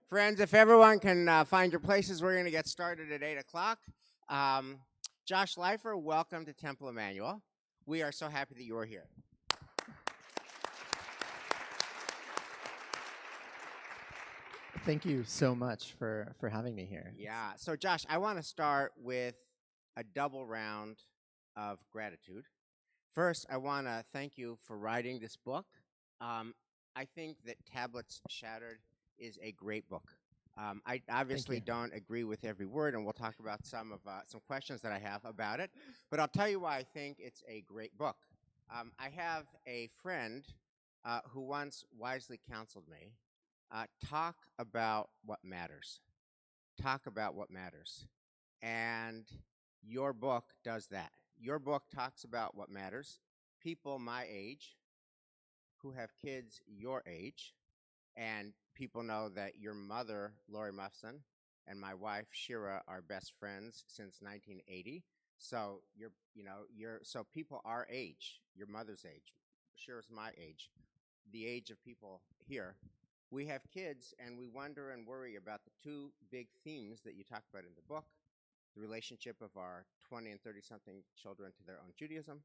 Friends, if everyone can find your places, we're going to get started at 8 o'clock. Josh Leifer, welcome to Temple Emanuel. We are so happy that you are here. Thank you so much for having me here. Yeah, so Josh, I want to start with a double round of gratitude. First, I want to thank you for writing this book. I think that Tablets Shattered is a great book. I obviously don't agree with every word, and we'll talk about some questions that I have about it. But I'll tell you why I think it's a great book. I have a friend who once wisely counseled me, talk about what matters. Talk about what matters. And your book does that. Your book talks about what matters. People my age who have kids your age, and people know that your mother, Lori Muffson, and my wife, Shira, are best friends since 1980. So so people our age, your mother's age, Shira's my age, the age of people here. We have kids, and we wonder and worry about the two big themes that you talk about in the book: the relationship of our 20 and 30-something children to their own Judaism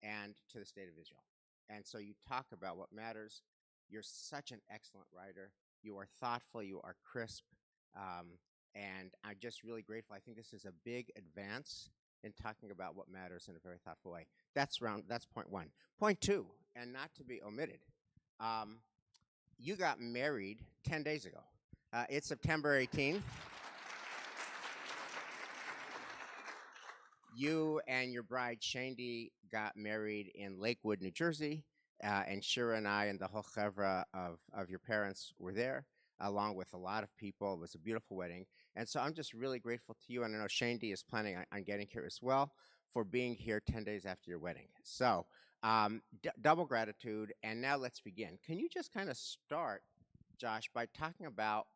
and to the state of Israel. And so you talk about what matters. You're such an excellent writer. You are thoughtful. You are crisp. And I'm just really grateful. I think this is a big advance in talking about what matters in a very thoughtful way. That's point one. Point two, and not to be omitted, you got married 10 days ago. It's September 18th. You and your bride, Shandy, got married in Lakewood, New Jersey, and Shira and I and the whole chevra of your parents were there, along with a lot of people. It was a beautiful wedding. And so I'm just really grateful to you, and I know Shandy is planning on getting here as well, for being here 10 days after your wedding. So double gratitude, and now let's begin. Can you just kind of start, Josh, by talking about,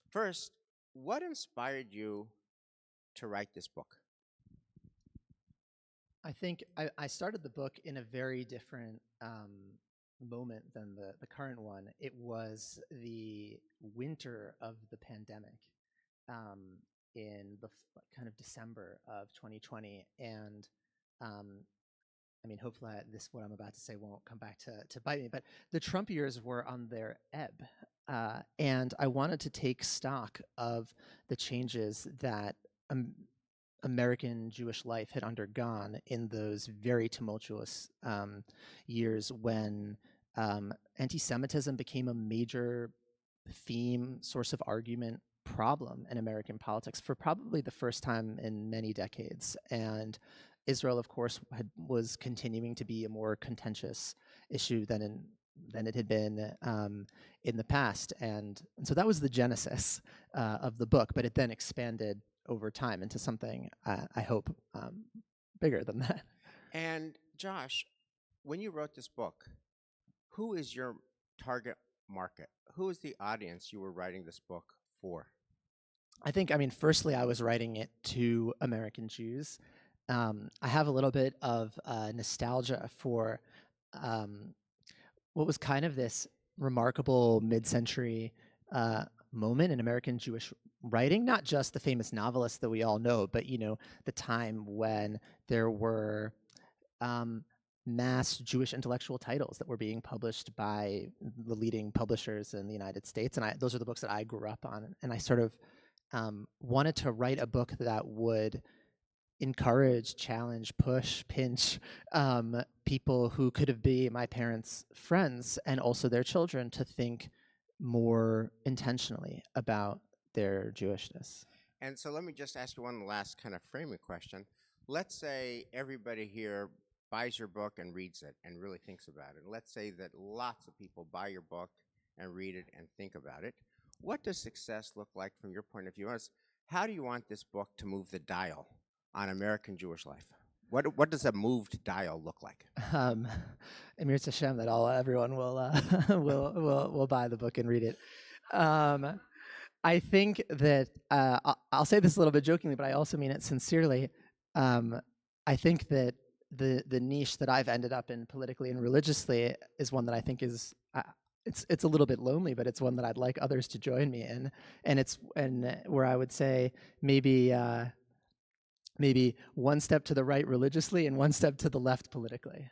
first, what inspired you to write this book? I think I started the book in a very different moment than the current one. It was the winter of the pandemic in the kind of December of 2020. And I mean, hopefully what I'm about to say won't come back to bite me, but the Trump years were on their ebb. And I wanted to take stock of the changes that American Jewish life had undergone in those very tumultuous years when anti-Semitism became a major theme, source of argument, problem in American politics for probably the first time in many decades. And Israel, of course, was continuing to be a more contentious issue than it had been in the past. And so that was the genesis of the book, but it then expanded over time into something, I hope, bigger than that. And Josh, when you wrote this book, who is your target market? Who is the audience you were writing this book for? Firstly, I was writing it to American Jews. I have a little bit of nostalgia for what was kind of this remarkable mid-century moment in American Jewish writing, not just the famous novelists that we all know, but the time when there were mass Jewish intellectual titles that were being published by the leading publishers in the United States, and those are the books that I grew up on. And I sort of wanted to write a book that would encourage, challenge, push, pinch people who could have been my parents' friends and also their children to think more intentionally about their Jewishness. And so let me just ask you one last kind of framing question. Let's say everybody here buys your book and reads it and really thinks about it. And let's say that lots of people buy your book and read it and think about it. What does success look like from your point of view? How do you want this book to move the dial on American Jewish life? What does a moved dial look like? Emir Hashem that everyone will buy the book and read it. I think that I'll say this a little bit jokingly, but I also mean it sincerely. I think that the niche that I've ended up in politically and religiously is one that I think is it's a little bit lonely, but it's one that I'd like others to join me in, and it's where I would say maybe one step to the right religiously and one step to the left politically.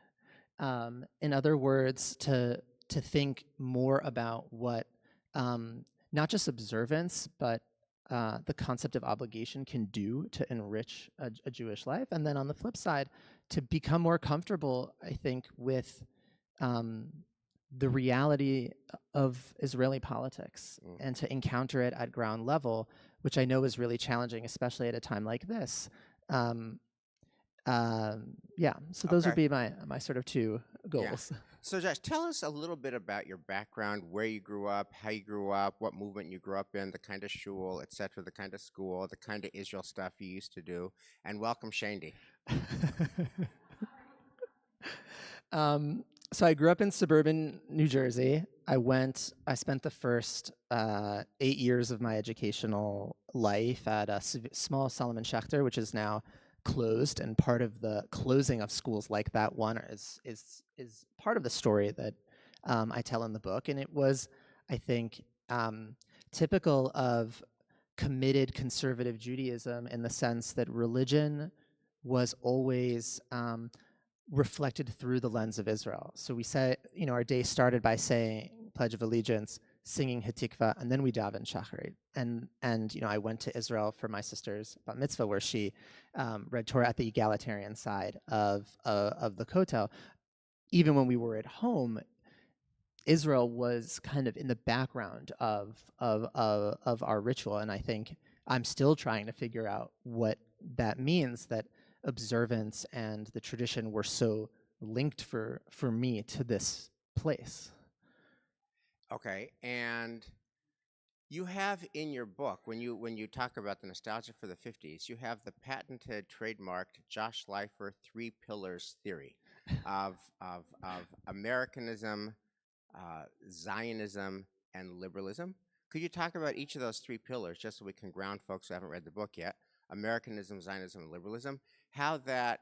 In other words, to think more about what not just observance, but the concept of obligation can do to enrich a Jewish life, and then on the flip side, to become more comfortable, I think, with the reality of Israeli politics and to encounter it at ground level, which I know is really challenging, especially at a time like this. Yeah, so those would be my sort of two goals. Yeah. So Josh, tell us a little bit about your background, where you grew up, how you grew up, what movement you grew up in, the kind of shul, etc., the kind of school, the kind of Israel stuff you used to do, and welcome Shandy. So I grew up in suburban New Jersey. I spent the first 8 years of my educational life at a small Solomon Schechter, which is now closed, and part of the closing of schools like that one is part of the story that I tell in the book. And it was, I think, typical of committed conservative Judaism in the sense that religion was always reflected through the lens of Israel. So we say, our day started by saying Pledge of Allegiance, singing Hatikva, and then we daven Shacharit. And I went to Israel for my sister's bat mitzvah, where she read Torah at the egalitarian side of the Kotel. Even when we were at home, Israel was kind of in the background of our ritual, and I think I'm still trying to figure out what that means, that observance and the tradition were so linked for me to this place. Okay, and you have in your book, when you talk about the nostalgia for the 50s, you have the patented, trademarked Josh Leifer 3 pillars theory of Americanism, Zionism, and liberalism. Could you talk about each of those 3 pillars, just so we can ground folks who haven't read the book yet? Americanism, Zionism, and liberalism. How that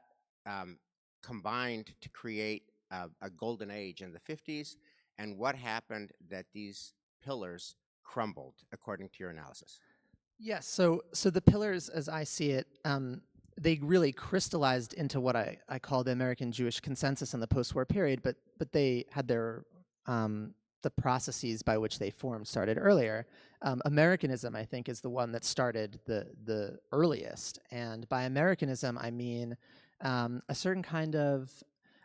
combined to create a golden age in the 50s, and what happened that these pillars crumbled, according to your analysis. Yes, so the pillars, as I see it, they really crystallized into what I call the American Jewish consensus in the post-war period, but they had their the processes by which they formed started earlier. Americanism, I think, is the one that started the earliest, and by Americanism, I mean a certain kind of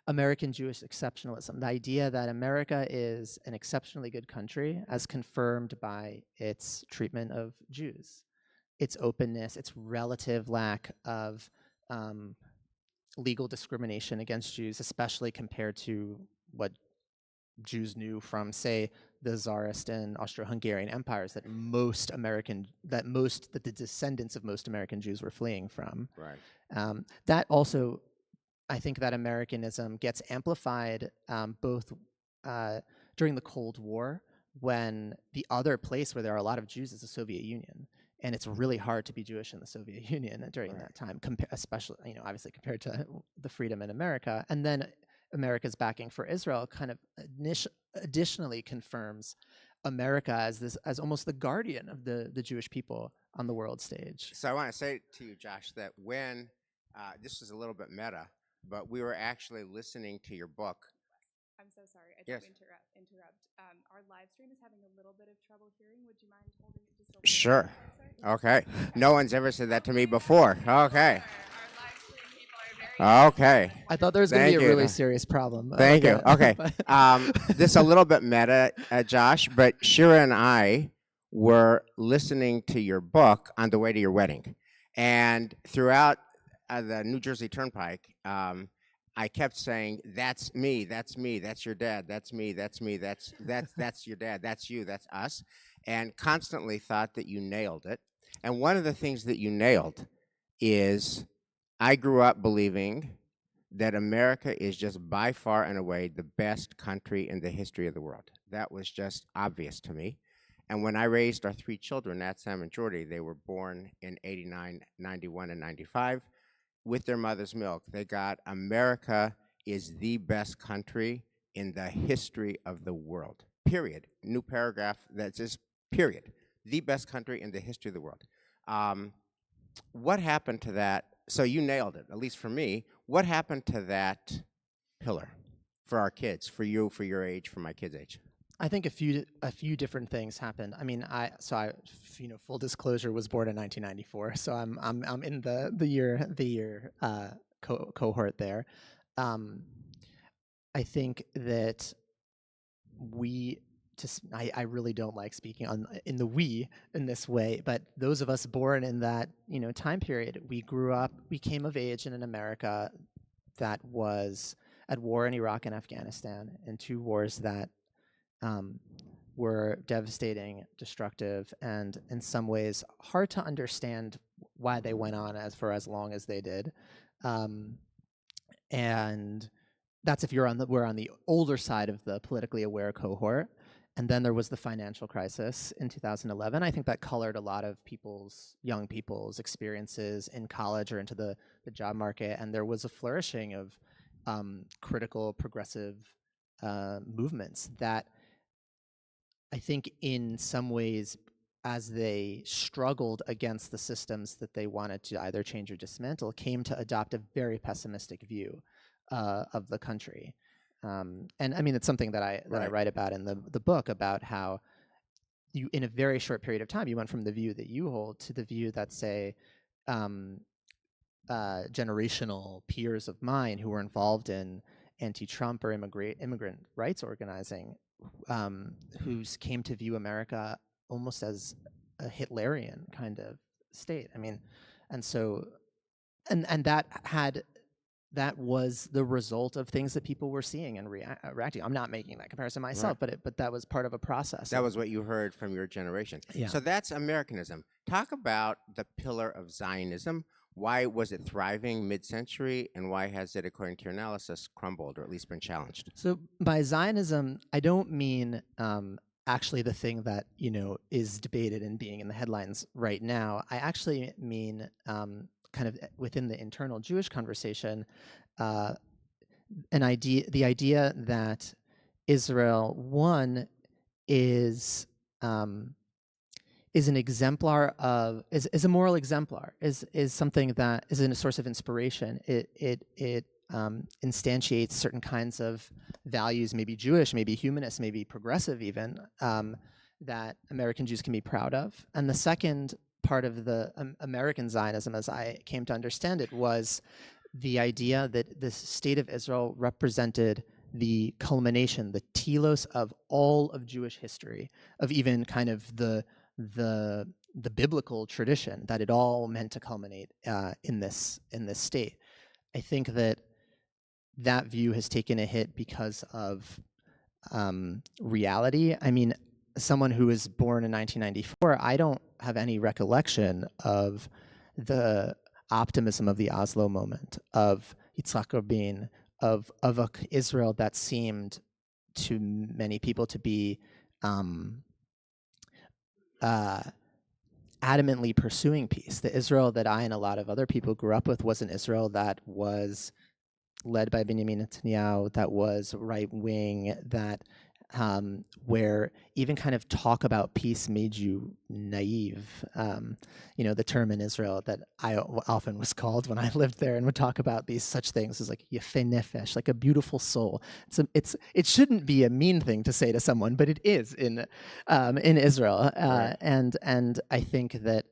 American Jewish exceptionalism, the idea that America is an exceptionally good country as confirmed by its treatment of Jews, its openness, its relative lack of legal discrimination against Jews, especially compared to what Jews knew from, say, the Tsarist and Austro-Hungarian empires that the descendants of most American Jews were fleeing from. Right. That also, I think that Americanism gets amplified both during the Cold War, when the other place where there are a lot of Jews is the Soviet Union. And it's really hard to be Jewish in the Soviet Union during that time, especially, obviously compared to the freedom in America. And then America's backing for Israel kind of additionally confirms America as almost the guardian of the Jewish people on the world stage. So I want to say to you, Josh, that when this is a little bit meta, but we were actually listening to your book. I'm so sorry. I don't interrupt. Our live stream is having a little bit of trouble hearing. Would you mind holding it just a little Sure. bit? Okay. No one's ever said that to me before. Okay. Our live stream people are very Okay. I thought there was going to be a really serious problem. Thank you. Okay. This is a little bit meta, Josh, but Shira and I were listening to your book on the way to your wedding. And throughout the New Jersey Turnpike, I kept saying, "That's me. That's me. That's your dad. That's me. That's me. That's your dad. That's you. That's us," and constantly thought that you nailed it. And one of the things that you nailed is, I grew up believing that America is just by far and away the best country in the history of the world. That was just obvious to me. And when I raised our 3 children, Nat, Sam, and Jordy, they were born in 89, 91, and 95. With their mother's milk, they got America is the best country in the history of the world, period. New paragraph that says, period. The best country in the history of the world. What happened to that? So you nailed it, at least for me. What happened to that pillar for our kids, for you, for your age, for my kids' age? I think a few different things happened. I mean, full disclosure, was born in 1994, so I'm in the year cohort there. I think that I really don't like speaking in the we in this way, but those of us born in that time period, we grew up, we came of age in an America that was at war in Iraq and Afghanistan, and two wars that were devastating, destructive, and in some ways hard to understand why they went on for as long as they did. And that's if we're on the older side of the politically aware cohort. And then there was the financial crisis in 2011. I think that colored a lot of young people's experiences in college or into the job market. And there was a flourishing of critical, progressive movements that I think in some ways, as they struggled against the systems that they wanted to either change or dismantle, came to adopt a very pessimistic view of the country. And I mean, it's something that I write about in the book, about how you, in a very short period of time, you went from the view that you hold to the view that, say, generational peers of mine who were involved in anti-Trump or immigrant rights organizing, who came to view America almost as a Hitlerian kind of state. I mean, and so, and that was the result of things that people were seeing and reacting. I'm not making that comparison myself, but that was part of a process. That was what you heard from your generation. Yeah. So that's Americanism. Talk about the pillar of Zionism. Why was it thriving mid-century, and why has it, according to your analysis, crumbled or at least been challenged? So by Zionism, I don't mean actually the thing that is debated and being in the headlines right now. I actually mean kind of within the internal Jewish conversation, the idea that Israel, one, is an exemplar of, is a moral exemplar, is something that is a source of inspiration. It instantiates certain kinds of values, maybe Jewish, maybe humanist, maybe progressive even, that American Jews can be proud of. And the second part of the American Zionism, as I came to understand it, was the idea that the state of Israel represented the culmination, the telos of all of Jewish history, of even kind of the biblical tradition, that it all meant to culminate in this state. I think that view has taken a hit because of reality. I mean, someone who was born in 1994, I don't have any recollection of the optimism of the Oslo moment, of Yitzhak Rabin, of a Israel that seemed to many people to be adamantly pursuing peace. The Israel that I and a lot of other people grew up with was an Israel that was led by Benjamin Netanyahu, that was right-wing, that where even kind of talk about peace made you naive. The term in Israel that I often was called when I lived there and would talk about these such things is like yefei nefesh, like a beautiful soul. It shouldn't be a mean thing to say to someone, but it is in Israel. Right. And I think that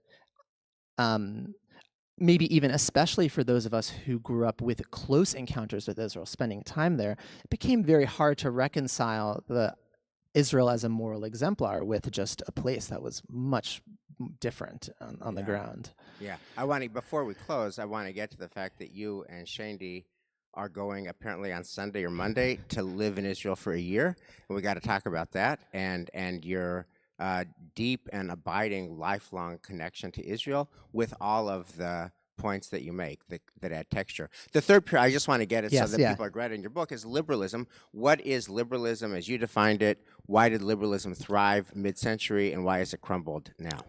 maybe even especially for those of us who grew up with close encounters with Israel, spending time there, it became very hard to reconcile the Israel as a moral exemplar with just a place that was much different on the ground. Yeah. Before we close, I want to get to the fact that you and Shandy are going apparently on Sunday or Monday to live in Israel for a year. And we got to talk about that and your deep and abiding lifelong connection to Israel with all of the points that you make that add texture. The third period, I just want to get it so that people are read in your book, is liberalism. What is liberalism as you defined it? Why did liberalism thrive mid-century, and why has it crumbled now?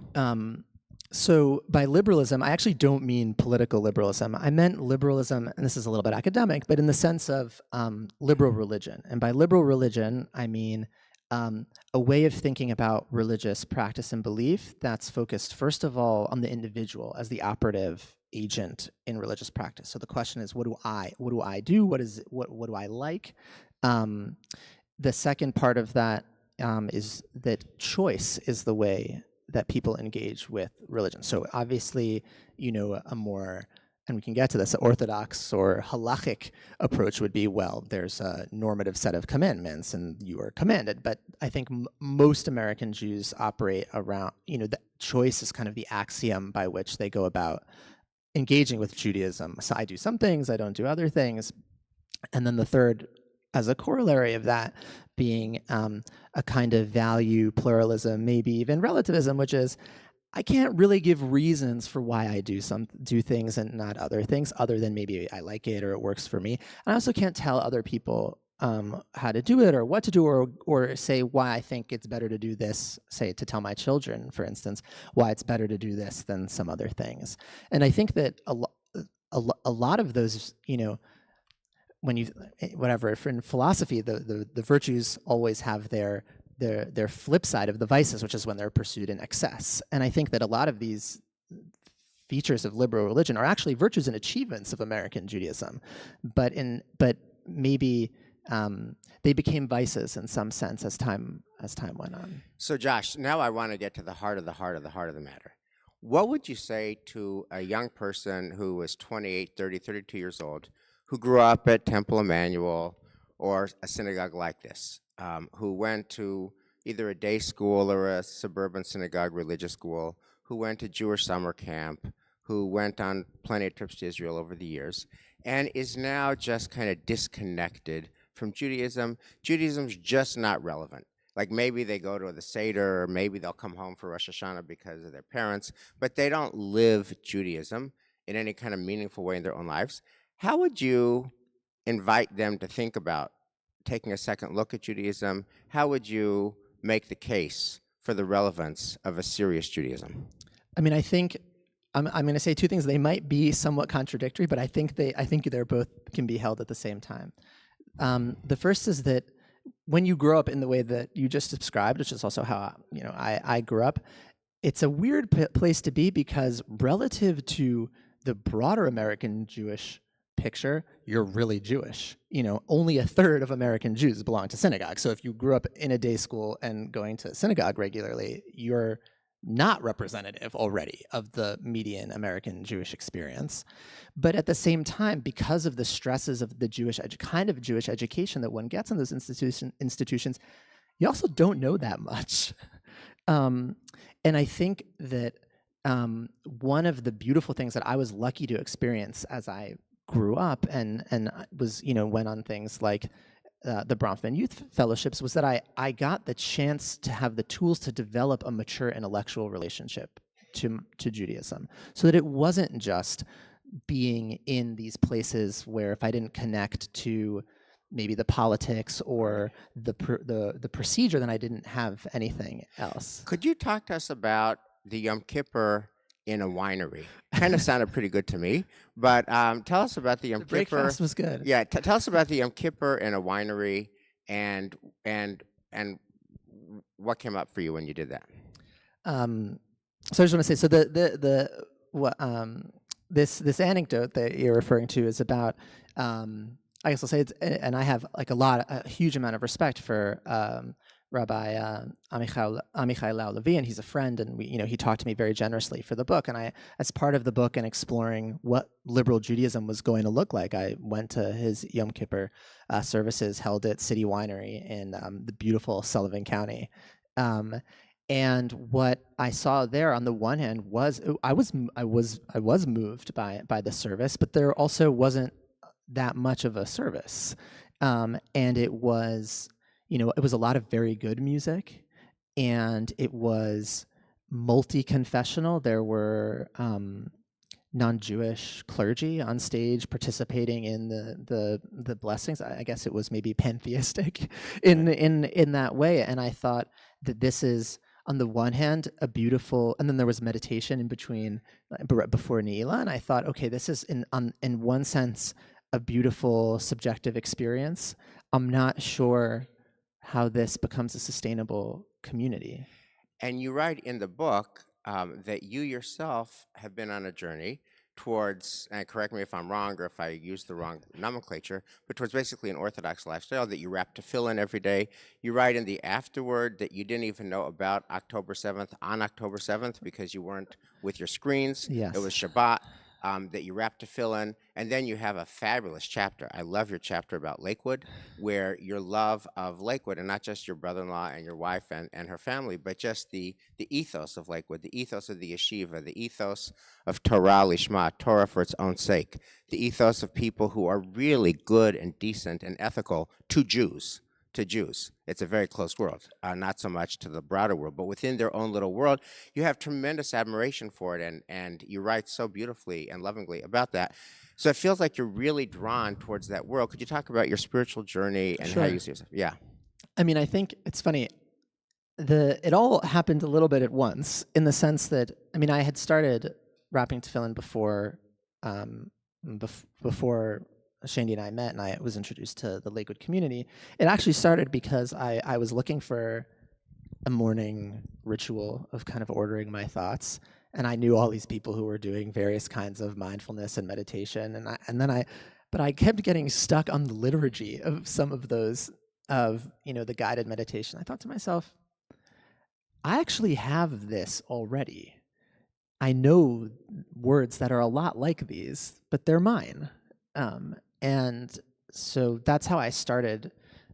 So by liberalism, I actually don't mean political liberalism. I meant liberalism, and this is a little bit academic, but in the sense of liberal religion. And by liberal religion, I mean a way of thinking about religious practice and belief that's focused, first of all, on the individual as the operative agent in religious practice. So the question is, what do I do? What do I like? The second part of that is that choice is the way that people engage with religion. So obviously, a more, and we can get to this, orthodox or halachic approach would be, well, there's a normative set of commandments and you are commanded. But I think most American Jews operate around, the choice is kind of the axiom by which they go about engaging with Judaism. So I do some things, I don't do other things. And then the third, as a corollary of that, being a kind of value pluralism, maybe even relativism, which is, I can't really give reasons for why I do things and not other things, other than maybe I like it or it works for me. I also can't tell other people how to do it or what to do, or say why I think it's better to do this, say to tell my children, for instance, why it's better to do this than some other things. And I think that a lot of those, when you, whatever, if in philosophy, the virtues always have their flip side of the vices, which is when they're pursued in excess. And I think that a lot of these features of liberal religion are actually virtues and achievements of American Judaism, but maybe they became vices in some sense as time went on. So Josh, now I want to get to the heart of the matter. What would you say to a young person who was 28, 30, 32 years old, who grew up at Temple Emanuel or a synagogue like this, who went to either a day school or a suburban synagogue religious school, who went to Jewish summer camp, who went on plenty of trips to Israel over the years, and is now just kind of disconnected from Judaism? Judaism's just not relevant. Like maybe they go to the Seder, or maybe they'll come home for Rosh Hashanah because of their parents, but they don't live Judaism in any kind of meaningful way in their own lives. How would you invite them to think about taking a second look at Judaism? How would you make the case for the relevance of a serious Judaism? I mean, I think I'm going to say two things. They might be somewhat contradictory, but I think they're both can be held at the same time. The first is that when you grow up in the way that you just described, which is also how I grew up, it's a weird place to be, because relative to the broader American Jewish picture, you're really Jewish. Only a third of American Jews belong to synagogue. So if you grew up in a day school and going to synagogue regularly, you're not representative already of the median American Jewish experience. But at the same time, because of the stresses of the Jewish education that one gets in those institutions, you also don't know that much. And I think that one of the beautiful things that I was lucky to experience as I grew up and was, went on things like the Bronfman Youth Fellowships, was that I got the chance to have the tools to develop a mature intellectual relationship to Judaism, so that it wasn't just being in these places where if I didn't connect to maybe the politics or the procedure, then I didn't have anything else. Could you talk to us about the Yom Kippur in a winery? Kind of sounded pretty good to me, but tell us about the Yom Kippur. The breakfast was good. Yeah, tell us about the Yom Kippur in a winery and what came up for you when you did that. So I just want to say, so this anecdote that you're referring to is about, I guess I'll say it's, and I have like a huge amount of respect for Rabbi Amichai Lau-Levi, and he's a friend, and he talked to me very generously for the book. And I, as part of the book and exploring what liberal Judaism was going to look like, I went to his Yom Kippur services held at City Winery in the beautiful Sullivan County. And what I saw there, on the one hand, was I was moved by the service, but there also wasn't that much of a service, and it was. It was a lot of very good music, and it was multi-confessional. There were non-Jewish clergy on stage participating in the blessings. I guess it was maybe pantheistic in that way. And I thought that this is, on the one hand, a beautiful, and then there was meditation in between, before Ne'ilah, and I thought, okay, this is in one sense a beautiful subjective experience. I'm not sure how this becomes a sustainable community. And you write in the book that you yourself have been on a journey towards, and correct me if I'm wrong or if I use the wrong nomenclature, but towards basically an Orthodox lifestyle that you wrap tefillin every day. You write in the afterword that you didn't even know about October 7th on October 7th because you weren't with your screens. Yes. It was Shabbat. That you wrap tefillin, and then you have a fabulous chapter. I love your chapter about Lakewood, where your love of Lakewood, and not just your brother-in-law and your wife and her family, but just the ethos of Lakewood, the ethos of the yeshiva, the ethos of Torah lishma, Torah for its own sake, the ethos of people who are really good and decent and ethical to Jews. It's a very close world, not so much to the broader world, but within their own little world, you have tremendous admiration for it, and you write so beautifully and lovingly about that. So it feels like you're really drawn towards that world. Could you talk about your spiritual journey and how you see yourself? Yeah. I mean, I think it's funny. It all happened a little bit at once in the sense that, I mean, I had started wrapping tefillin before Shandy and I met and I was introduced to the Lakewood community. It actually started because I was looking for a morning ritual of kind of ordering my thoughts. And I knew all these people who were doing various kinds of mindfulness and meditation. But I kept getting stuck on the liturgy of some of those, of, the guided meditation. I thought to myself, I actually have this already. I know words that are a lot like these, but they're mine. And so that's how I started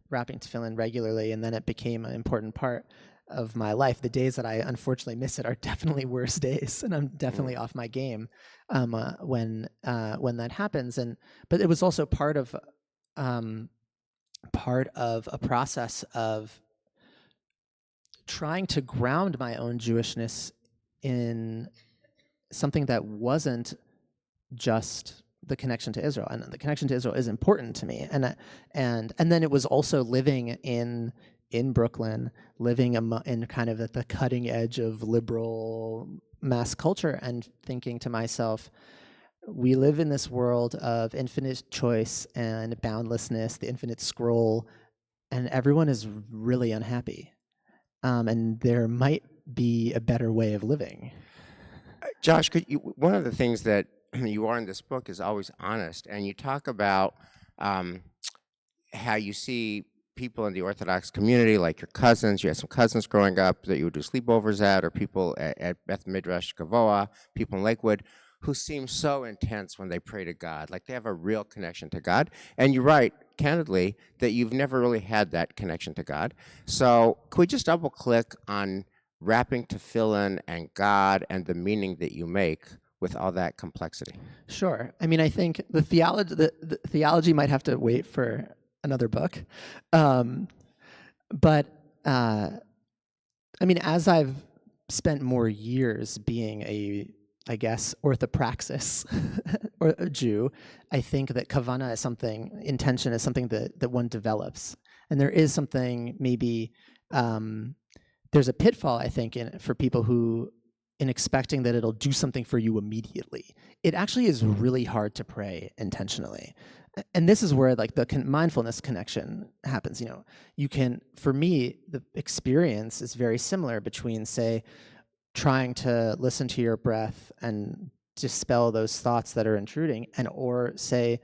wrapping tefillin regularly, and then it became an important part of my life. The days that I unfortunately miss it are definitely worse days, and I'm definitely off my game when that happens. But it was also part of a process of trying to ground my own Jewishness in something that wasn't just the connection to Israel, and the connection to Israel is important to me. And then it was also living in Brooklyn, living in kind of at the cutting edge of liberal mass culture, and thinking to myself, we live in this world of infinite choice and boundlessness, the infinite scroll, and everyone is really unhappy. And there might be a better way of living. Josh, one of the things that you are in this book is always honest, and you talk about how you see people in the Orthodox community, like your cousins. You had some cousins growing up that you would do sleepovers at, or people at Beth Midrash Gavoa, people in Lakewood, who seem so intense when they pray to God, like they have a real connection to God. And you write, candidly, that you've never really had that connection to God. So could we just double click on wrapping tefillin and God and the meaning that you make with all that complexity? Sure. I mean, I think the theology might have to wait for another book. But I mean, as I've spent more years being I guess, orthopraxis or a Jew, I think that kavana is something, intention is something that one develops. And there is something maybe, there's a pitfall, I think, for people who, in expecting that it'll do something for you immediately. It actually is really hard to pray intentionally. And this is where like the mindfulness connection happens. You can, for me, the experience is very similar between, say, trying to listen to your breath and dispel those thoughts that are intruding, or say,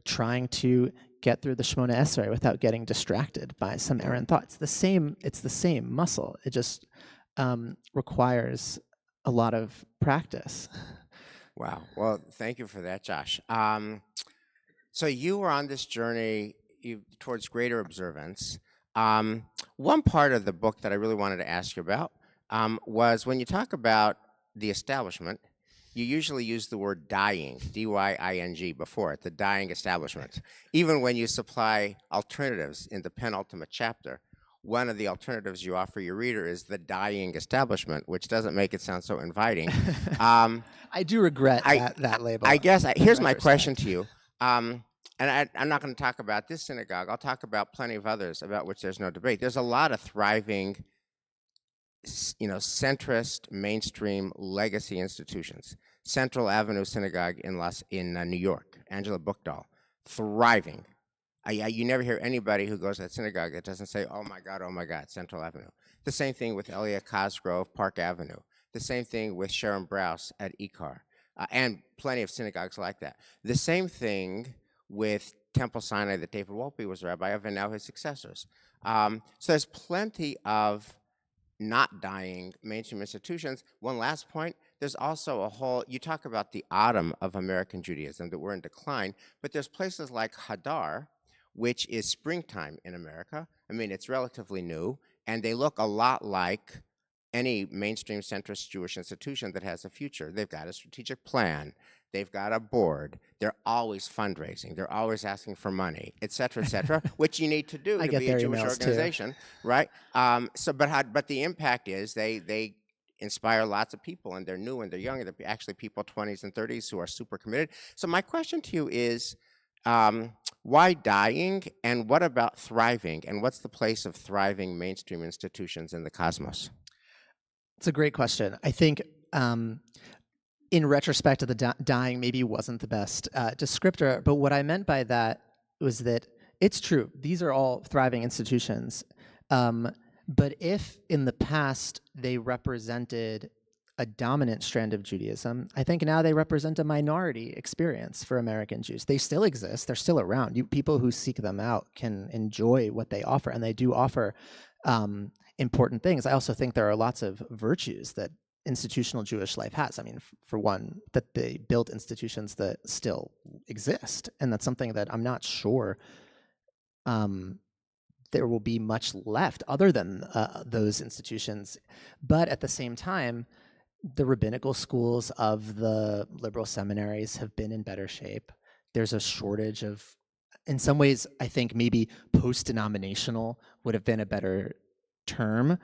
trying to get through the Shemona Esrei without getting distracted by some errant thoughts. It's the same muscle. It just requires a lot of practice. Wow. Well, thank you for that, Josh. So you were on this journey towards greater observance. One part of the book that I really wanted to ask you about was when you talk about the establishment, you usually use the word dying, D-Y-I-N-G, before it, the dying establishment. Even when you supply alternatives in the penultimate chapter, one of the alternatives you offer your reader is the dying establishment, which doesn't make it sound so inviting. I do regret that label. I guess here's my question to you. And I'm not going to talk about this synagogue. I'll talk about plenty of others about which there's no debate. There's a lot of thriving, centrist, mainstream legacy institutions. Central Avenue Synagogue in New York, Angela Bookdahl, thriving. You never hear anybody who goes to that synagogue that doesn't say, oh my God, Central Avenue. The same thing with Elia Cosgrove, Park Avenue. The same thing with Sharon Brous at Ikar, and plenty of synagogues like that. The same thing with Temple Sinai that David Wolpe was rabbi of, and now his successors. So there's plenty of not dying mainstream institutions. One last point, there's also a whole, you talk about the autumn of American Judaism, that we're in decline, but there's places like Hadar, which is springtime in America. I mean, it's relatively new, and they look a lot like any mainstream centrist Jewish institution that has a future. They've got a strategic plan. They've got a board. They're always fundraising. They're always asking for money, et cetera, which you need to do to be a Jewish organization, right? But the impact is they inspire lots of people, and they're new and they're young, and they're actually people 20s and 30s who are super committed. So my question to you is, why dying, and what about thriving, and what's the place of thriving mainstream institutions in the cosmos? It's a great question. I think in retrospect, the dying maybe wasn't the best descriptor, but what I meant by that was that it's true. These are all thriving institutions. But if in the past they represented a dominant strand of Judaism, I think now they represent a minority experience for American Jews. They still exist. They're still around. People who seek them out can enjoy what they offer, and they do offer important things. I also think there are lots of virtues that institutional Jewish life has. I mean, for one, that they built institutions that still exist, and that's something that I'm not sure there will be much left other than those institutions. But at the same time, the rabbinical schools of the liberal seminaries have been in better shape. There's a shortage of, in some ways, I think maybe post-denominational would have been a better term.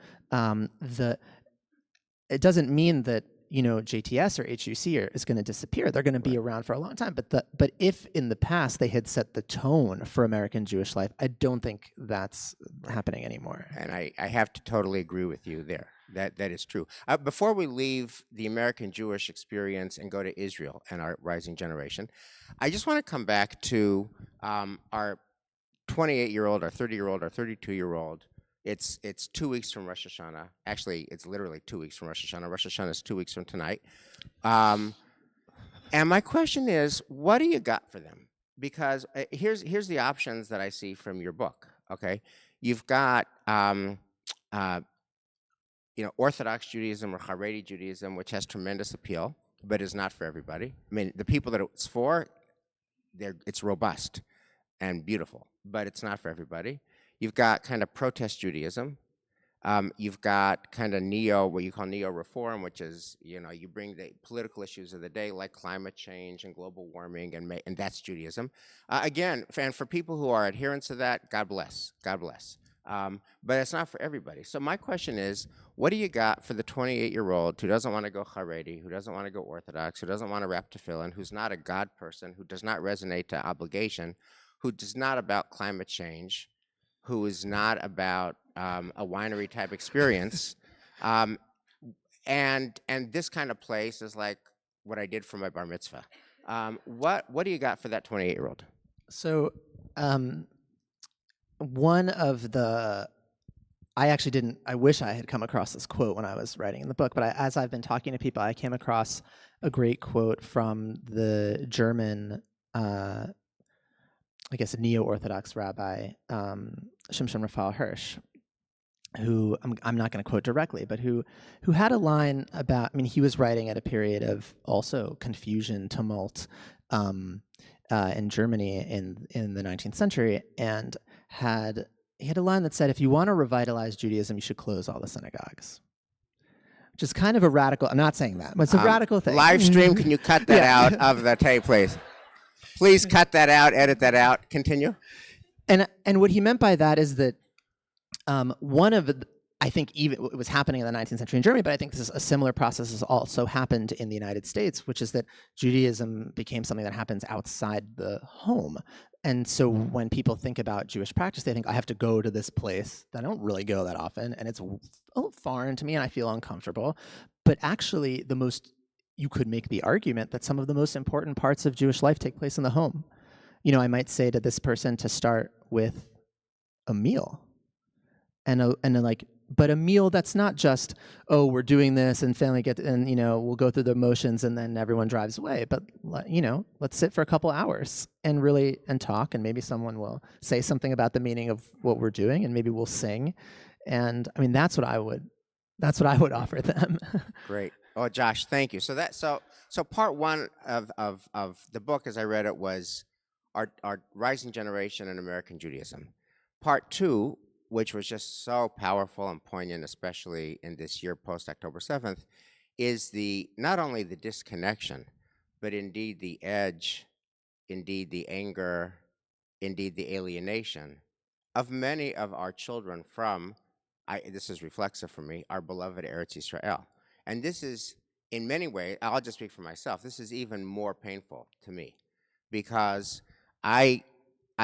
It doesn't mean that JTS or HUC is going to disappear. They're going to be around for a long time. But if in the past they had set the tone for American Jewish life, I don't think that's happening anymore. And I have to totally agree with you there. That is true. Before we leave the American Jewish experience and go to Israel and our rising generation, I just want to come back to our 28-year-old, our 30-year-old, our 32-year-old. It's 2 weeks from Rosh Hashanah. Actually, it's literally 2 weeks from Rosh Hashanah. Rosh Hashanah is 2 weeks from tonight. And my question is, what do you got for them? Because here's the options that I see from your book. Okay, you've got Orthodox Judaism or Haredi Judaism, which has tremendous appeal, but is not for everybody. I mean, the people that it's for, it's robust and beautiful, but it's not for everybody. You've got kind of protest Judaism. You've got kind of what you call neo-reform, which is, you bring the political issues of the day, like climate change and global warming, and that's Judaism. Again, and for people who are adherents to that, God bless, God bless. But it's not for everybody. So my question is, what do you got for the 28-year-old who doesn't want to go Haredi, who doesn't want to go Orthodox, who doesn't want to wrap tefillin, who's not a God person, who does not resonate to obligation, who is not about climate change, who is not about a winery type experience, and this kind of place is like what I did for my bar mitzvah. What do you got for that 28-year-old? So one of the, I wish I had come across this quote when I was writing in the book, but as I've been talking to people, I came across a great quote from the German, I guess, a neo-Orthodox rabbi, Shimshon Raphael Hirsch, who I'm not going to quote directly, but who had a line about, he was writing at a period of also confusion, tumult in Germany in the 19th century, and he had a line that said, if you want to revitalize Judaism, you should close all the synagogues. Which is kind of a radical, I'm not saying that, but it's a radical thing. Live stream, can you cut that out of the tape, please? Please cut that out, edit that out, continue. And what he meant by that is that I think even it was happening in the 19th century in Germany, but I think this is a similar process has also happened in the United States, which is that Judaism became something that happens outside the home. And so when people think about Jewish practice, they think, I have to go to this place that I don't really go that often, and it's foreign to me, and I feel uncomfortable. But actually, you could make the argument that some of the most important parts of Jewish life take place in the home. I might say to this person to start with a meal, but a meal that's not just, oh, we're doing this and family we'll go through the motions and then everyone drives away. But let's sit for a couple hours and really talk, and maybe someone will say something about the meaning of what we're doing, and maybe we'll sing. And I mean, that's what I would offer them. Great. Oh, Josh, thank you. So part one of the book, as I read it, was our rising generation in American Judaism. Part two, which was just so powerful and poignant, especially in this year post October 7th, is not only the disconnection, but indeed the edge, indeed the anger, indeed the alienation of many of our children from, this is reflexive for me, our beloved Eretz Israel. And this is, in many ways, I'll just speak for myself, this is even more painful to me, because I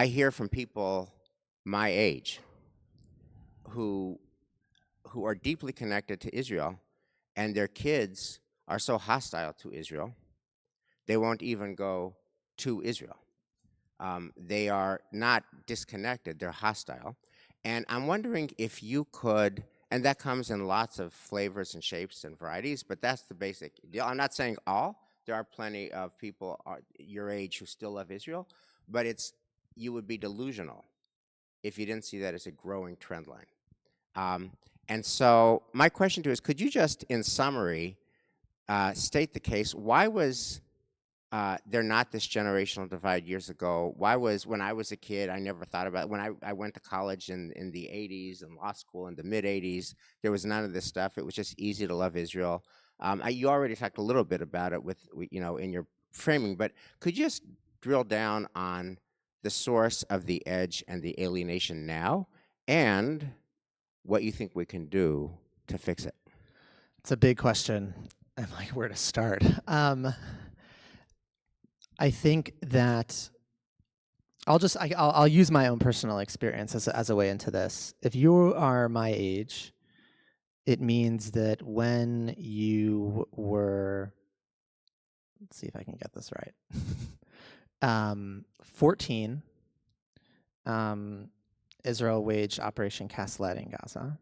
hear from people my age who are deeply connected to Israel, and their kids are so hostile to Israel, they won't even go to Israel. They are not disconnected, they're hostile. And I'm wondering if you could, and that comes in lots of flavors and shapes and varieties, but that's the basic deal. I'm not saying all. There are plenty of people your age who still love Israel, but you would be delusional if you didn't see that as a growing trend line. And so my question to you is, could you just, in summary, state the case? Why was there not this generational divide years ago? Why was, when I was a kid, I never thought about it. When I went to college in the 80s and law school in the mid 80s, there was none of this stuff. It was just easy to love Israel. You already talked a little bit about it with in your framing, but could you just drill down on the source of the edge and the alienation now, and what you think we can do to fix it? It's a big question. I'm like, where to start? I think that I'll use my own personal experience as a way into this. If you are my age, it means that when you were, let's see if I can get this right, 14, Israel waged Operation Cast Lead in Gaza.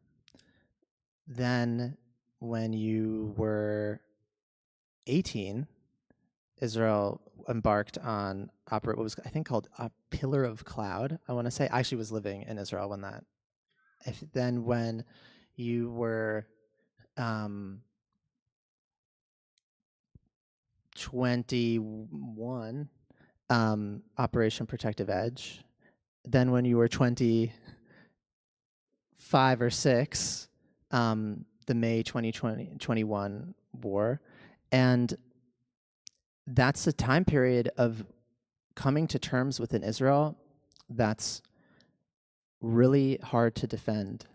Then when you were 18, Israel embarked on what was, I think, called a Pillar of Cloud. I want to say, I actually was living in Israel when that. Then when you were 21, Operation Protective Edge. Then when you were 25 or 6, the May 2021 war. And that's a time period of coming to terms within Israel that's really hard to defend.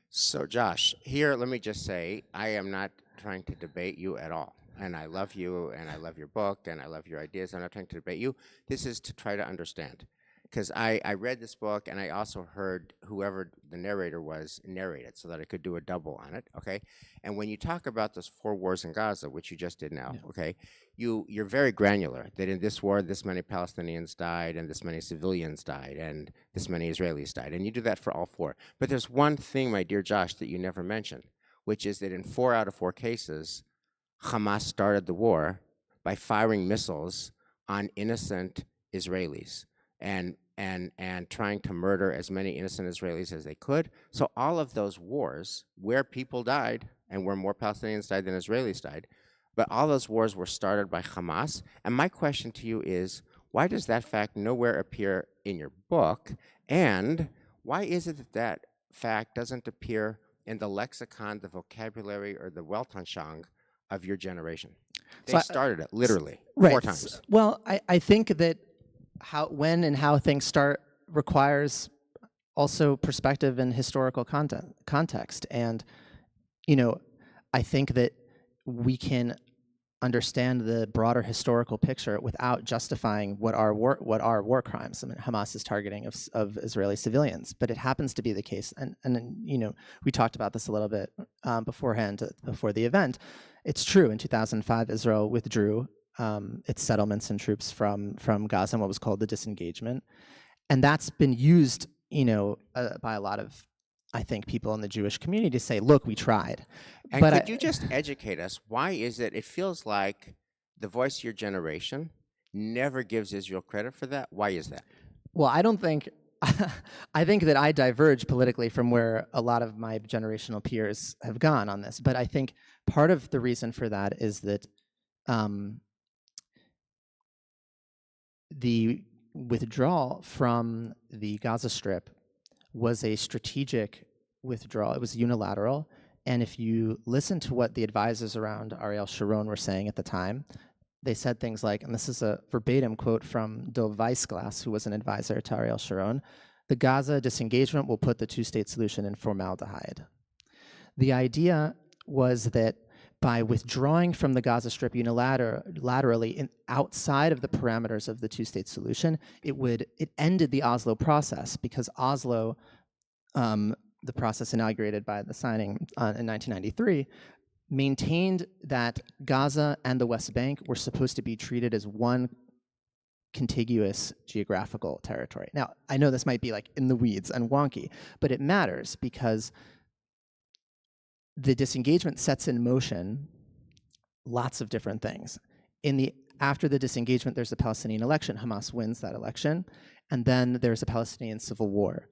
So Josh, here, let me just say, I am not trying to debate you at all. And I love you, and I love your book, and I love your ideas. I'm not trying to debate you. This is to try to understand. Because I read this book, and I also heard whoever the narrator was narrate it so that I could do a double on it, okay? And when you talk about those 4 wars in Gaza, which you just did now, yeah, okay, you're very granular, that in this war, this many Palestinians died, and this many civilians died, and this many Israelis died. And you do that for all 4. But there's one thing, my dear Josh, that you never mentioned, which is that in 4 out of 4 cases, Hamas started the war by firing missiles on innocent Israelis and trying to murder as many innocent Israelis as they could. So all of those wars where people died, and where more Palestinians died than Israelis died, but all those wars were started by Hamas. And my question to you is, why does that fact nowhere appear in your book? And why is it that that fact doesn't appear in the lexicon, the vocabulary, or the Weltanschauung of your generation? They started it literally 4 times. Well, I think that when and how things start requires also perspective and historical context. And, I think that we can understand the broader historical picture without justifying what are war crimes. I mean, Hamas's targeting of Israeli civilians, but it happens to be the case. And we talked about this a little bit beforehand, before the event. It's true, in 2005, Israel withdrew its settlements and troops from Gaza and what was called the disengagement. And that's been used, by a lot of, I think, people in the Jewish community to say, look, we tried. And but could you just educate us? Why is it feels like the voice of your generation never gives Israel credit for that? Why is that? Well, I don't think, I think that I diverge politically from where a lot of my generational peers have gone on this. But I think part of the reason for that is that the withdrawal from the Gaza Strip was a strategic withdrawal. It was unilateral. And if you listen to what the advisors around Ariel Sharon were saying at the time, they said things like, and this is a verbatim quote from Dov Weissglass, who was an advisor to Ariel Sharon, the Gaza disengagement will put the two-state solution in formaldehyde. The idea was that by withdrawing from the Gaza Strip unilaterally outside of the parameters of the two-state solution, it ended the Oslo process, because Oslo, the process inaugurated by the signing in 1993, maintained that Gaza and the West Bank were supposed to be treated as one contiguous geographical territory. Now, I know this might be like in the weeds and wonky, but it matters because the disengagement sets in motion lots of different things. After the disengagement, there's a Palestinian election. Hamas wins that election, and then there's a Palestinian civil war,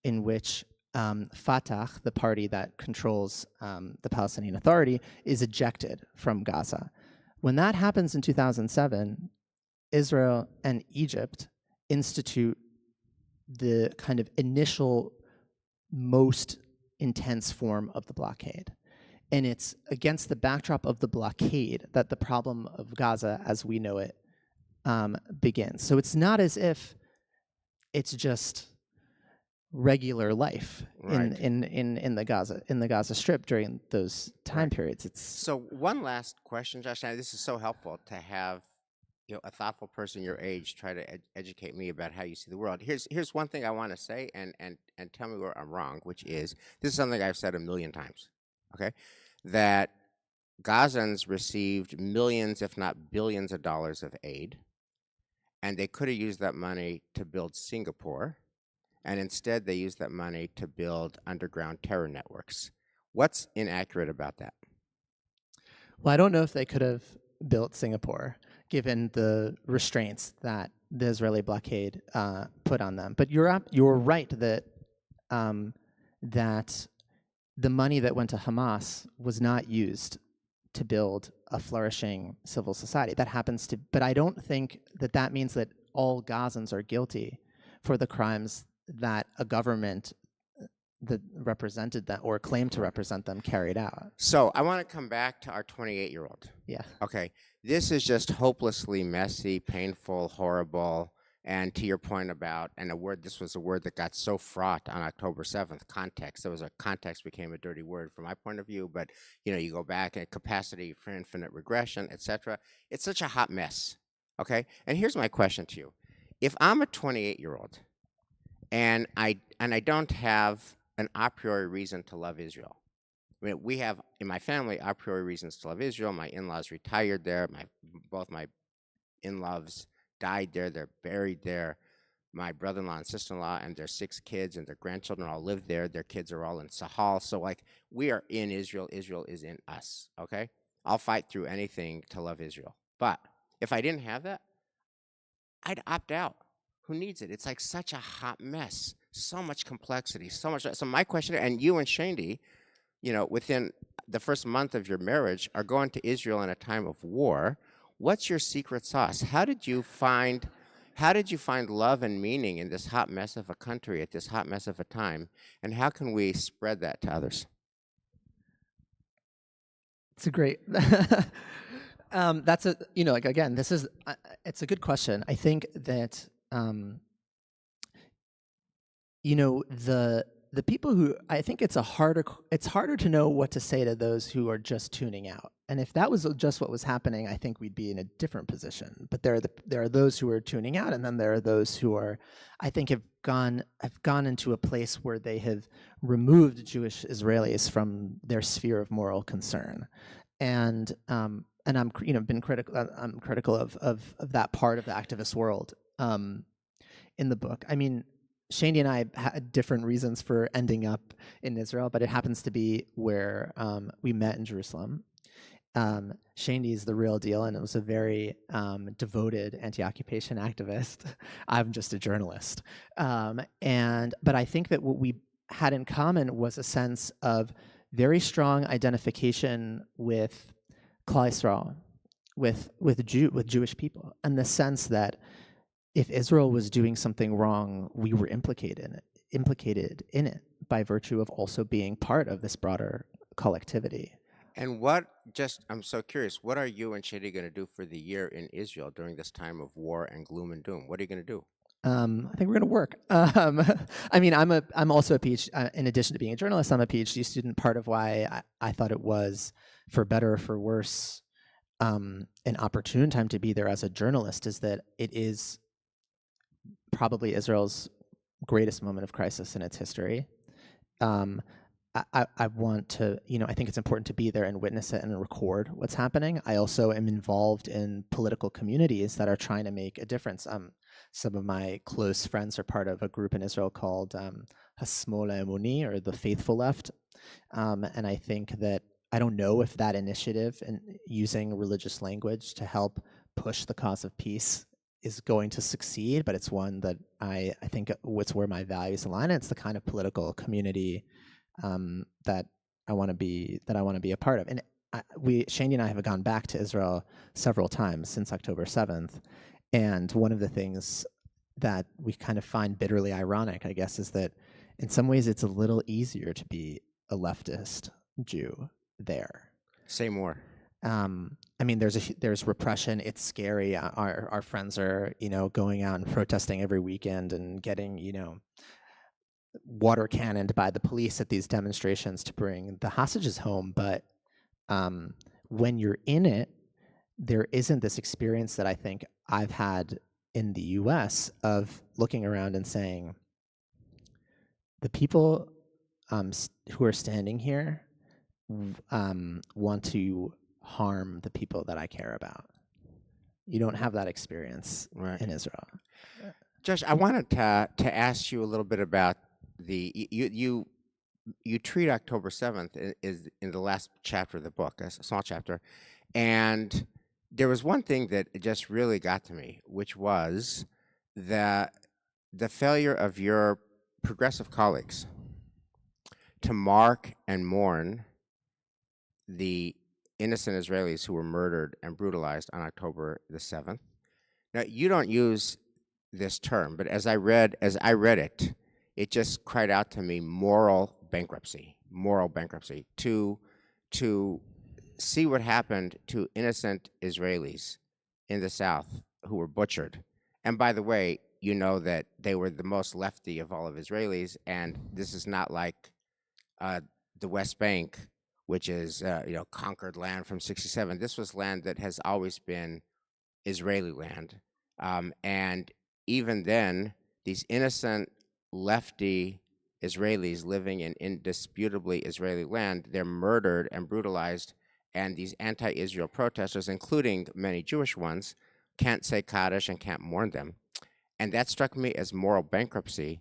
in which Fatah, the party that controls the Palestinian Authority, is ejected from Gaza. When that happens in 2007, Israel and Egypt institute the kind of initial, most intense form of the blockade. And it's against the backdrop of the blockade that the problem of Gaza as we know it begins. So it's not as if it's just regular life in the Gaza Strip during those time periods. So one last question, Josh. Now, this is so helpful to have a thoughtful person your age try to educate me about how you see the world. Here's one thing I want to say, and tell me where I'm wrong, which is, this is something I've said a million times, okay? That Gazans received millions, if not billions of dollars of aid, and they could have used that money to build Singapore, and instead they used that money to build underground terror networks. What's inaccurate about that? Well, I don't know if they could have built Singapore, given the restraints that the Israeli blockade put on them. But you're right that that the money that went to Hamas was not used to build a flourishing civil society. That happens to, but I don't think that means that all Gazans are guilty for the crimes that a government that represented them or claimed to represent them carried out. So I want to come back to our 28-year-old. Yeah. Okay. This is just hopelessly messy, painful, horrible, and to your point about, this was a word that got so fraught on October 7th, context. There was context became a dirty word from my point of view, but you go back at capacity for infinite regression, etc. It's such a hot mess, okay? And here's my question to you. If I'm a 28-year-old and I don't have an a priori reason to love Israel, I mean, we have in my family a priori reasons to love Israel. My in-laws retired there. Both my in-laws died there. They're buried there. My brother-in-law and sister-in-law and their 6 kids and their grandchildren all live there. Their kids are all in Sahal. So we are in Israel. Israel is in us. Okay, I'll fight through anything to love Israel. But if I didn't have that, I'd opt out. Who needs it? It's like such a hot mess. So much complexity. So much. So my question, and you and Shandy, within the first month of your marriage, are going to Israel in a time of war. What's your secret sauce? How did you find love and meaning in this hot mess of a country at this hot mess of a time? And how can we spread that to others? It's a great. That's again, this is it's a good question. I think that the people who, I think it's harder to know what to say to those who are just tuning out. And if that was just what was happening, I think we'd be in a different position. But there are those who are tuning out, and then there are those who are, I think, have gone into a place where they have removed Jewish Israelis from their sphere of moral concern. And and I'm been critical. I'm critical of that part of the activist world in the book. I mean, Shandy and I had different reasons for ending up in Israel, but it happens to be where we met in Jerusalem. Shandy is the real deal, and it was a very devoted anti-occupation activist. I'm just a journalist, but I think that what we had in common was a sense of very strong identification with Klal Yisrael, with Jewish people, and the sense that if Israel was doing something wrong, we were implicated in it by virtue of also being part of this broader collectivity. And I'm so curious, what are you and Shady going to do for the year in Israel during this time of war and gloom and doom? What are you going to do? I think we're going to work. I mean, I'm also a PhD. In addition to being a journalist, I'm a PhD student. Part of why I thought it was, for better or for worse, an opportune time to be there as a journalist is that it is probably Israel's greatest moment of crisis in its history. I want to, I think it's important to be there and witness it and record what's happening. I also am involved in political communities that are trying to make a difference. Some of my close friends are part of a group in Israel called Hasmol Emuni, or the Faithful Left. And I think that, I don't know if that initiative and using religious language to help push the cause of peace is going to succeed, but it's one that I think it's where my values align. And it's the kind of political community that I want to be a part of. And Shandy and I have gone back to Israel several times since October 7th. And one of the things that we kind of find bitterly ironic, I guess, is that in some ways it's a little easier to be a leftist Jew there. Say more. I mean, there's repression. It's scary. Our friends are, going out and protesting every weekend and getting, water cannoned by the police at these demonstrations to bring the hostages home. But when you're in it, there isn't this experience that I think I've had in the US of looking around and saying, the people who are standing here want to harm the people that I care about. You don't have that experience in Israel. Josh, I wanted to ask you a little bit about you treat October 7th is in the last chapter of the book, a small chapter, and there was one thing that just really got to me, which was the failure of your progressive colleagues to mark and mourn the innocent Israelis who were murdered and brutalized on October the 7th. Now, you don't use this term, but as I read it, it just cried out to me moral bankruptcy to see what happened to innocent Israelis in the South who were butchered. And by the way, you know that they were the most lefty of all of Israelis, and this is not like the West Bank, which is conquered land from '67. This was land that has always been Israeli land, and even then, these innocent lefty Israelis living in indisputably Israeli land, they're murdered and brutalized, and these anti-Israel protesters, including many Jewish ones, can't say Kaddish and can't mourn them. And that struck me as moral bankruptcy.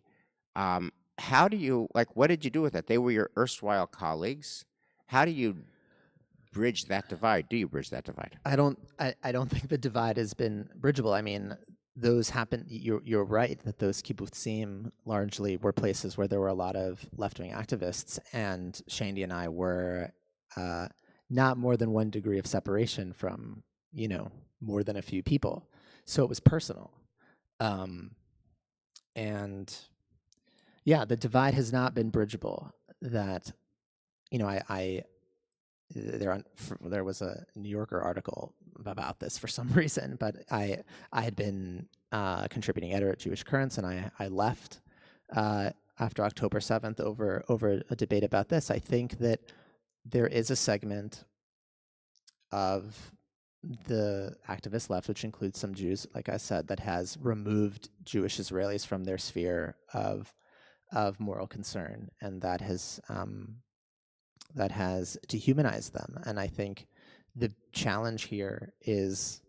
How do you, what did you do with that? They were your erstwhile colleagues. How do you bridge that divide? Do you bridge that divide? I don't think the divide has been bridgeable. I mean, those happened. You're right that those kibbutzim largely were places where there were a lot of left-wing activists, and Shandy and I were not more than 1 degree of separation from more than a few people. So it was personal, and yeah, the divide has not been bridgeable. That there was a New Yorker article about this for some reason, but I had been contributing editor at Jewish Currents, and I left after October 7th over a debate about this. I think that there is a segment of the activist left, which includes some Jews, like I said, that has removed Jewish Israelis from their sphere of moral concern, and that has dehumanized them. And I think the challenge here is,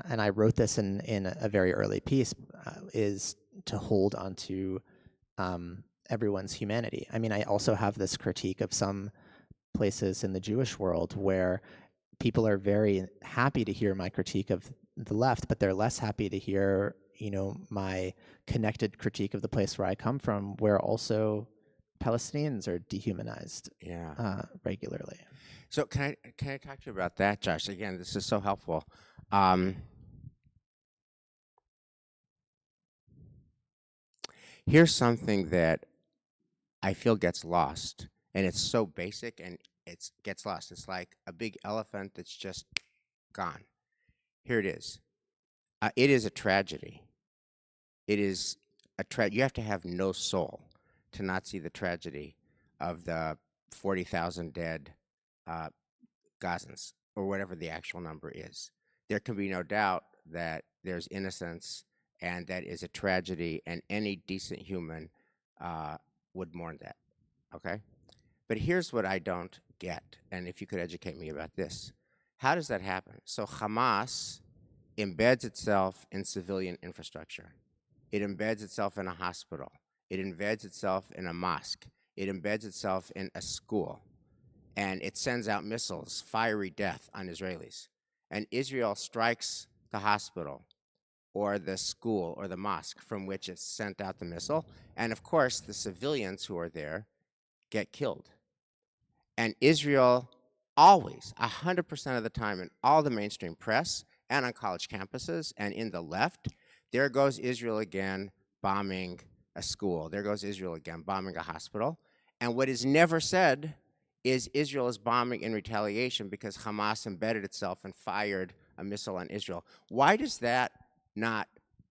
and I wrote this in a very early piece, is to hold onto everyone's humanity. I mean, I also have this critique of some places in the Jewish world where people are very happy to hear my critique of the left, but they're less happy to hear, my connected critique of the place where I come from, where also Palestinians are dehumanized regularly. So can I talk to you about that, Josh? Again, this is so helpful. Here's something that I feel gets lost, and it's so basic and it gets lost. It's like a big elephant that's just gone. Here it is. It is a tragedy. It is you have to have no soul to not see the tragedy of the 40,000 dead Gazans, or whatever the actual number is. There can be no doubt that there's innocence, and that is a tragedy, and any decent human would mourn that, okay? But here's what I don't get, and if you could educate me about this. How does that happen? So Hamas embeds itself in civilian infrastructure. It embeds itself in a hospital. It embeds itself in a mosque. It embeds itself in a school. And it sends out missiles, fiery death on Israelis. And Israel strikes the hospital or the school or the mosque from which it sent out the missile. And of course, the civilians who are there get killed. And Israel always, 100% of the time, in all the mainstream press and on college campuses and in the left, there goes Israel again bombing a school. There goes Israel again bombing a hospital. And what is never said is Israel is bombing in retaliation because Hamas embedded itself and fired a missile on Israel. Why does that not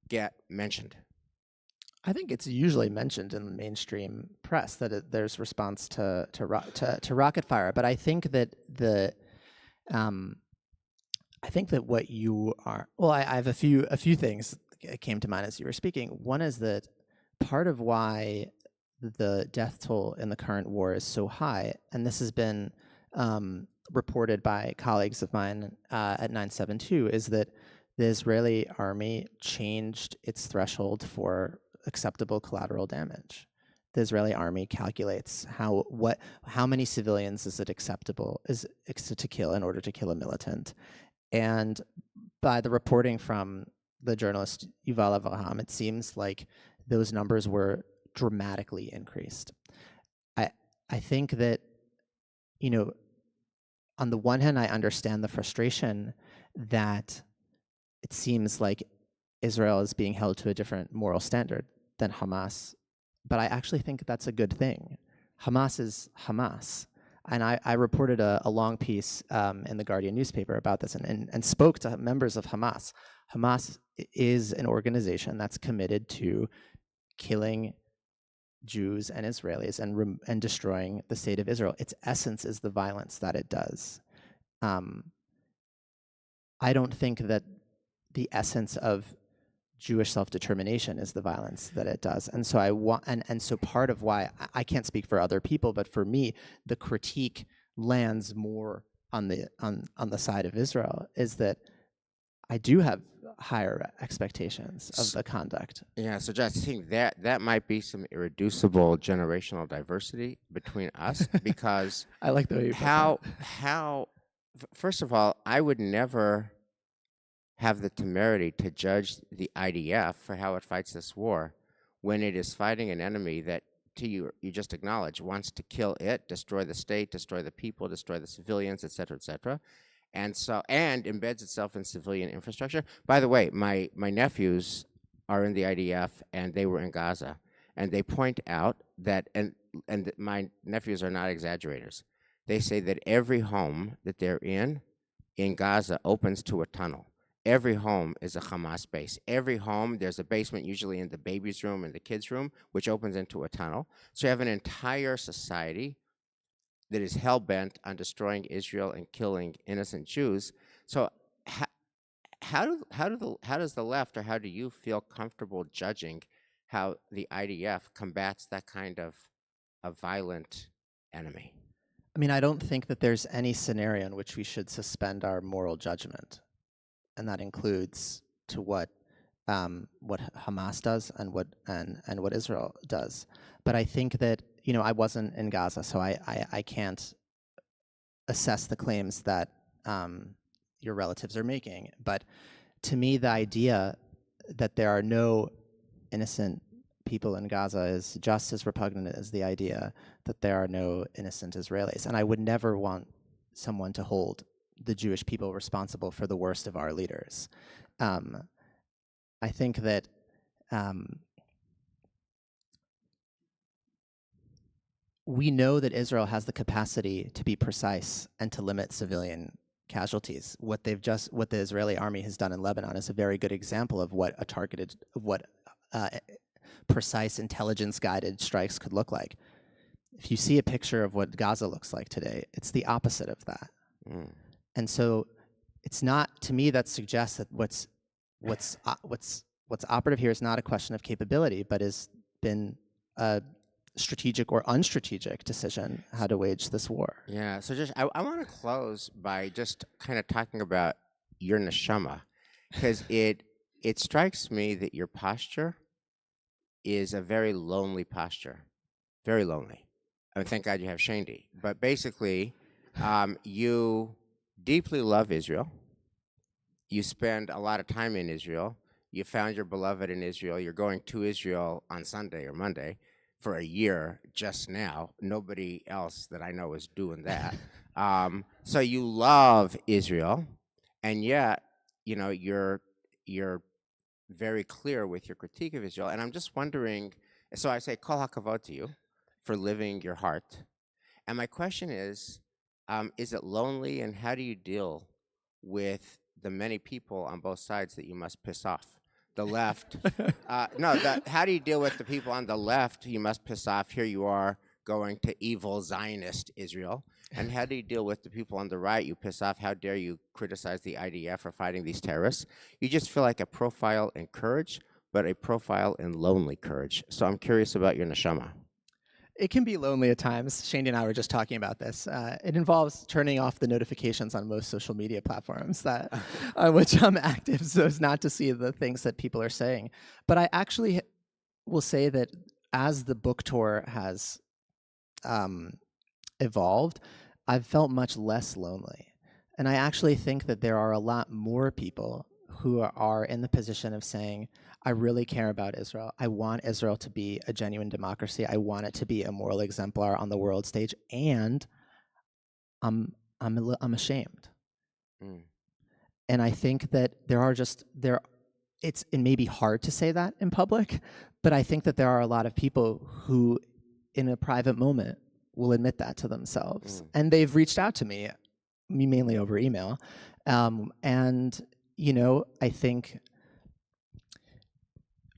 get mentioned? I think it's usually mentioned in the mainstream press that there's response to rocket fire, but I think that what you are, well, I have a few things that came to mind as you were speaking. One is that part of why the death toll in the current war is so high, and this has been reported by colleagues of mine at 972, is that the Israeli army changed its threshold for acceptable collateral damage. The Israeli army calculates how many civilians is it acceptable to kill in order to kill a militant. And by the reporting from the journalist Yuval Avraham, it seems like those numbers were dramatically increased. I think that, on the one hand, I understand the frustration that it seems like Israel is being held to a different moral standard than Hamas, but I actually think that's a good thing. Hamas is Hamas. And I reported a long piece in the Guardian newspaper about this and spoke to members of Hamas. Hamas is an organization that's committed to killing Jews and Israelis and destroying the state of Israel. Its essence is the violence that it does. I don't think that the essence of Jewish self-determination is the violence that it does. And so so part of why I can't speak for other people, but for me, the critique lands more on the side of Israel, is that I do have higher expectations of the conduct. Yeah, so Josh, I think that might be some irreducible generational diversity between us, because I like the way you put that. First of all, I would never have the temerity to judge the IDF for how it fights this war when it is fighting an enemy that, to you just acknowledge, wants to kill it, destroy the state, destroy the people, destroy the civilians, et cetera, and embeds itself in civilian infrastructure. By the way, my nephews are in the IDF, and they were in Gaza, and they point out that, and my nephews are not exaggerators. They say that every home that they're in Gaza opens to a tunnel. Every home is a Hamas base. Every home, there's a basement, usually in the baby's room and the kid's room, which opens into a tunnel. So you have an entire society that is hell-bent on destroying Israel and killing innocent Jews. So how does the left, or how do you feel comfortable judging how the IDF combats that kind of a violent enemy? I mean, I don't think that there's any scenario in which we should suspend our moral judgment, and that includes to what Hamas does and what Israel does. But I think that, you know, I wasn't in Gaza, so I can't assess the claims that your relatives are making. But to me, the idea that there are no innocent people in Gaza is just as repugnant as the idea that there are no innocent Israelis. And I would never want someone to hold the Jewish people responsible for the worst of our leaders. I think that we know that Israel has the capacity to be precise and to limit civilian casualties. What the Israeli army has done in Lebanon is a very good example of what precise intelligence-guided strikes could look like. If you see a picture of what Gaza looks like today, it's the opposite of that. And so it's not, to me, that suggests that what's operative here is not a question of capability, but has been a strategic or unstrategic decision how to wage this war. Yeah, so just I want to close by just kind of talking about your neshama, because it strikes me that your posture is a very lonely posture, very lonely. I mean, thank God you have Shandy, but basically, you deeply love Israel. You spend a lot of time in Israel. You found your beloved in Israel. You're going to Israel on Sunday or Monday for a year just now. Nobody else that I know is doing that. So you love Israel, and yet, you know, you're very clear with your critique of Israel. And I'm just wondering, so I say kol hakavod to you for living your heart. And my question is it lonely, and how do you deal with the many people on both sides that you must piss off? The left, how do you deal with the people on the left you must piss off? Here you are going to evil Zionist Israel. And how do you deal with the people on the right you piss off? How dare you criticize the IDF for fighting these terrorists? You just feel like a profile in courage, but a profile in lonely courage. So I'm curious about your neshama. It can be lonely at times. Shandy and I were just talking about this. It involves turning off the notifications on most social media platforms that on which I'm active, so as not to see the things that people are saying. But I actually will say that as the book tour has evolved, I've felt much less lonely. And I actually think that there are a lot more people who are in the position of saying, I really care about Israel. I want Israel to be a genuine democracy. I want it to be a moral exemplar on the world stage, and I'm ashamed. And I think that it may be hard to say that in public, but I think that there are a lot of people who, in a private moment, will admit that to themselves. And they've reached out to me mainly over email. And, you know, I think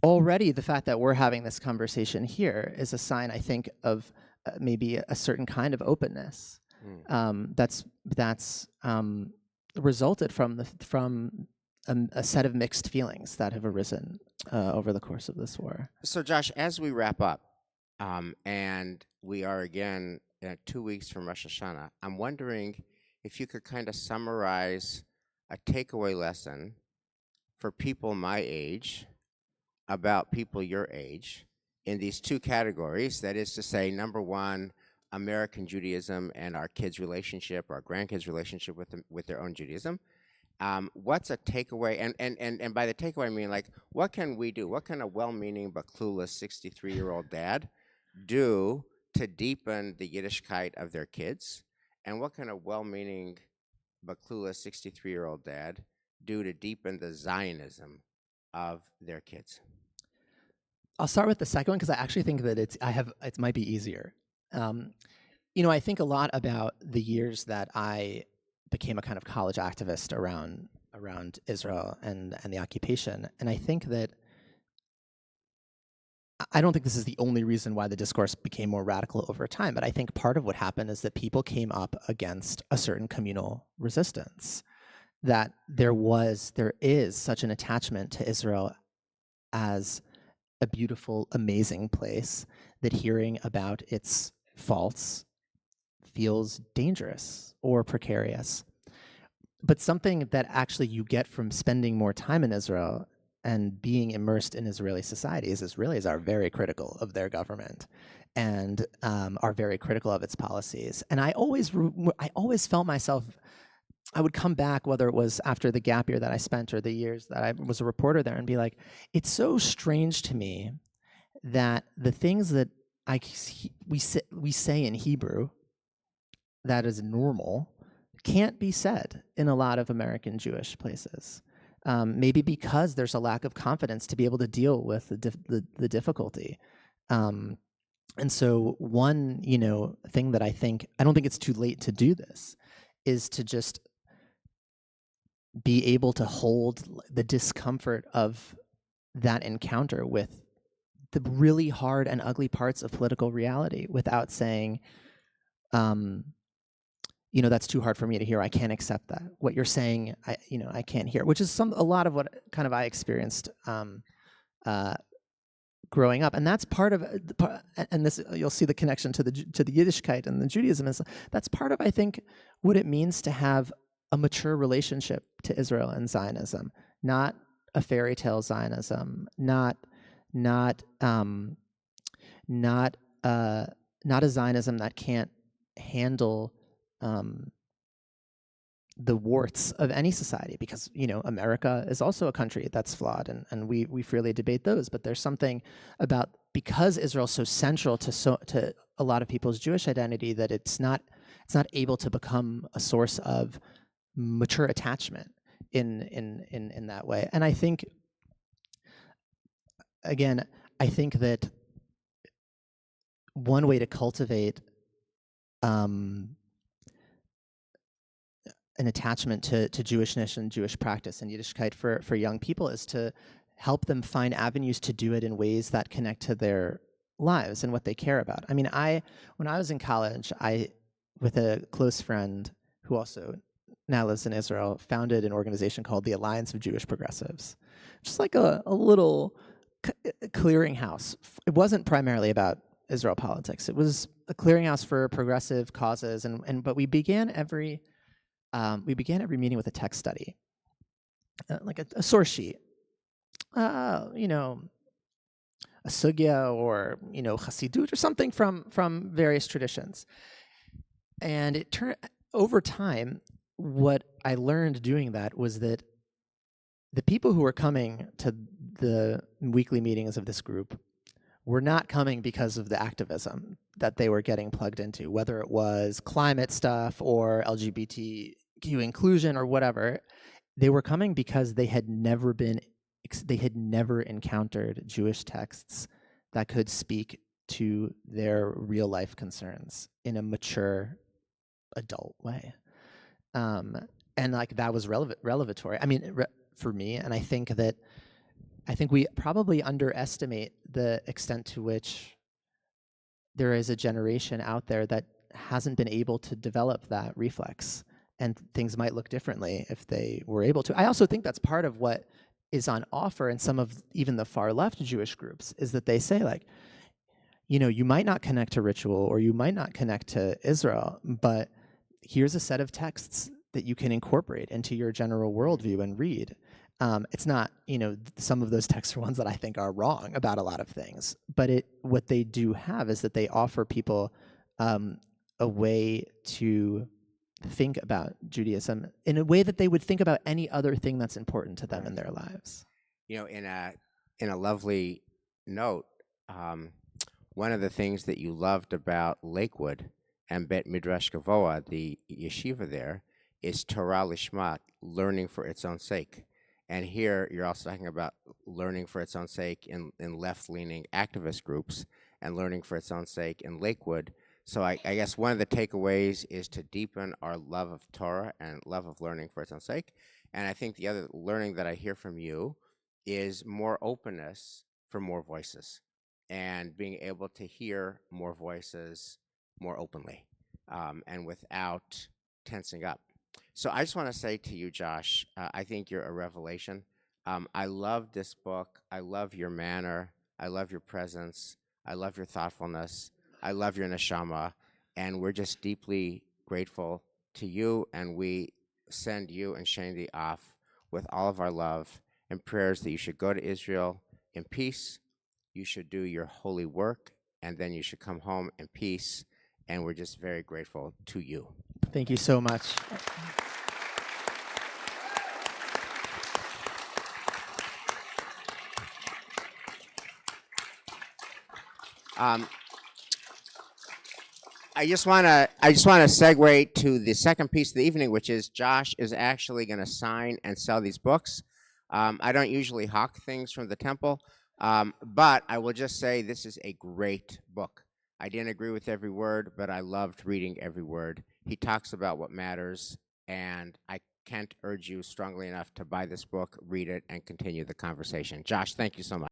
already the fact that we're having this conversation here is a sign, I think, of maybe a certain kind of openness that's resulted from a set of mixed feelings that have arisen over the course of this war. So, Josh, as we wrap up, and we are again 2 weeks from Rosh Hashanah, I'm wondering if you could kind of summarize a takeaway lesson for people my age about people your age in these two categories. That is to say, number one, American Judaism and our kids' relationship, our grandkids' relationship with their own Judaism. What's a takeaway? And by the takeaway, I mean, like, what can we do? What can a well-meaning but clueless 63-year-old dad do to deepen the Yiddishkeit of their kids? And what can a well-meaning but clueless 63-year-old dad do to deepen the Zionism of their kids? I'll start with the second one because I actually think that it might be easier. You know, I think a lot about the years that I became a kind of college activist around Israel and the occupation, and I think that I don't think this is the only reason why the discourse became more radical over time, but I think part of what happened is that people came up against a certain communal resistance, that there is such an attachment to Israel as a beautiful, amazing place, that hearing about its faults feels dangerous or precarious. But something that actually you get from spending more time in Israel and being immersed in Israeli society is Israelis are very critical of their government and are very critical of its policies. And I always felt myself, I would come back, whether it was after the gap year that I spent or the years that I was a reporter there, and be like, it's so strange to me that the things that we say in Hebrew that is normal can't be said in a lot of American Jewish places. Maybe because there's a lack of confidence to be able to deal with the difficulty. And so one, thing that I don't think it's too late to do this, is to just be able to hold the discomfort of that encounter with the really hard and ugly parts of political reality without saying, that's too hard for me to hear. I can't accept that. What you're saying, I can't hear, which is a lot of what kind of I experienced growing up. And that's part of, and this, you'll see the connection to the Yiddishkeit and the Judaism. That's part of, I think, what it means to have a mature relationship to Israel and Zionism, not a fairy tale Zionism, not a Zionism that can't handle the warts of any society, because America is also a country that's flawed, and we freely debate those. But there's something about, because Israel's so central to a lot of people's Jewish identity, that it's not able to become a source of mature attachment in that way. And I think, again, that one way to cultivate an attachment to Jewishness and Jewish practice and Yiddishkeit for young people is to help them find avenues to do it in ways that connect to their lives and what they care about. I mean, when I was in college, with a close friend who also now lives in Israel, founded an organization called the Alliance of Jewish Progressives, just like a little clearinghouse. It wasn't primarily about Israel politics. It was a clearinghouse for progressive causes, but we began every meeting with a text study, like a source sheet, a sugya or Hasidut or something from various traditions. And it turned, over time, what I learned doing that was that the people who were coming to the weekly meetings of this group were not coming because of the activism that they were getting plugged into, whether it was climate stuff or LGBTQ inclusion or whatever. They were coming because they had never encountered Jewish texts that could speak to their real life concerns in a mature adult way. And like that was revelatory. I mean, for me, and I think we probably underestimate the extent to which there is a generation out there that hasn't been able to develop that reflex, and things might look differently if they were able to. I also think that's part of what is on offer in some of even the far left Jewish groups, is that they say, like, you might not connect to ritual or you might not connect to Israel, but here's a set of texts that you can incorporate into your general worldview and read. It's not, some of those texts are ones that I think are wrong about a lot of things, but what they do have is that they offer people a way to think about Judaism in a way that they would think about any other thing that's important to them in their lives. In a lovely note, one of the things that you loved about Lakewood and Bet Midrash Gavoa, the yeshiva there, is Torah Lishma, learning for its own sake. And here you're also talking about learning for its own sake in left-leaning activist groups and learning for its own sake in Lakewood. So I guess one of the takeaways is to deepen our love of Torah and love of learning for its own sake. And I think the other learning that I hear from you is more openness for more voices and being able to hear more voices more openly and without tensing up. So I just want to say to you, Josh, I think you're a revelation. I love this book. I love your manner. I love your presence. I love your thoughtfulness. I love your neshama. and we're just deeply grateful to you, and we send you and Shandy off with all of our love and prayers that you should go to Israel in peace, you should do your holy work, and then you should come home in peace, and we're just very grateful to you. Thank you so much. I just want to segue to the second piece of the evening, which is Josh is actually going to sign and sell these books. I don't usually hawk things from the temple, but I will just say this is a great book. I didn't agree with every word, but I loved reading every word. He talks about what matters, and I can't urge you strongly enough to buy this book, read it, and continue the conversation. Josh, thank you so much.